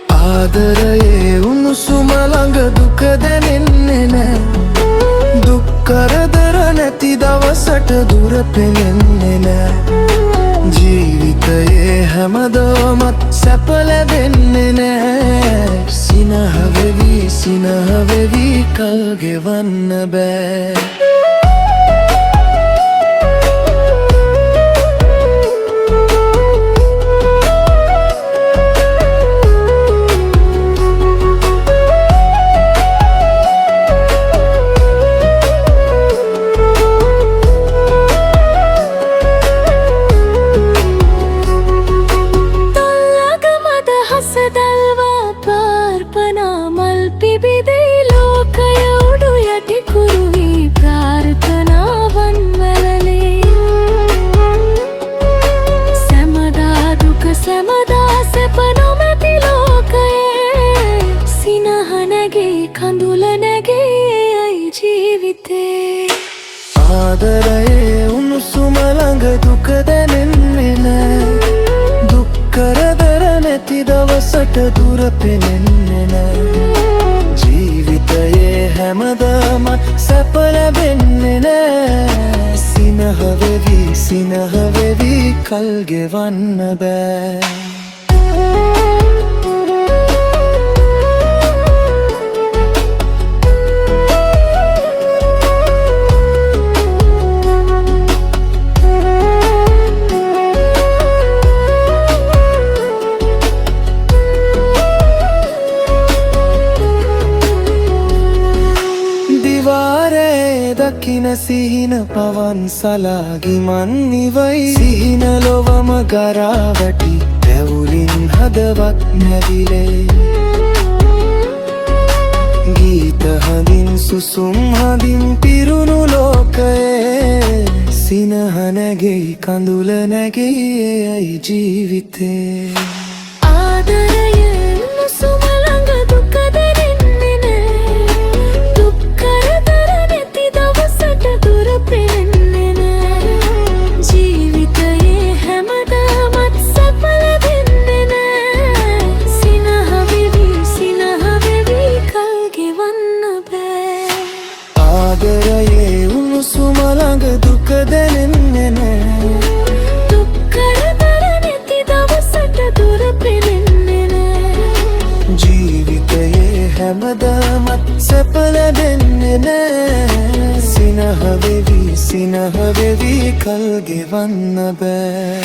ආදරයේ උණුසුම ළඟ දුක දැනෙන්නේ නෑ. දුක් කරදර නැති දවසට දුර පෙනෙන්නේ නෑ. ජීවිතයේ හැමදාමත් සැප ලැබෙන්නේ නෑ. සිනහ වෙවි කල් ගෙවන්න බෑ. ආදරයේ උණුසුම ළඟ දුක දැනෙන්නේ නෑ. දුක් කරදර නැති දවසට දුර පෙනෙන්නේ නෑ. ජීවිතයේ හැමදාම සැප ලැබෙන්නේ නෑ. සිනහ වෙවි කල් ගෙවන්න බෑ. දකින සිහින පවන් සලාගි මන් නිවයි. සිහින ලොවම ගරා වැටි පැවුලින් හදවත් නැවිලේ. ගීත හඳින් සුසුම් හඳින් පිරුණු ලෝකයේ සිනහ නැගෙයි කඳුල නැගෙයි ඇයි ජීවිතේ. ආදරයේ උණුසුම ළඟ දුක දැනෙන්නේ නෑ. දුක් කරදර නැති දවසට දුර පෙනෙන්නේ නෑ. ජීවිතයේ හැමදාමත් සැප ලැබෙන්නේ නෑ. සිනහ වෙවි කල් ගෙවන්න බෑ.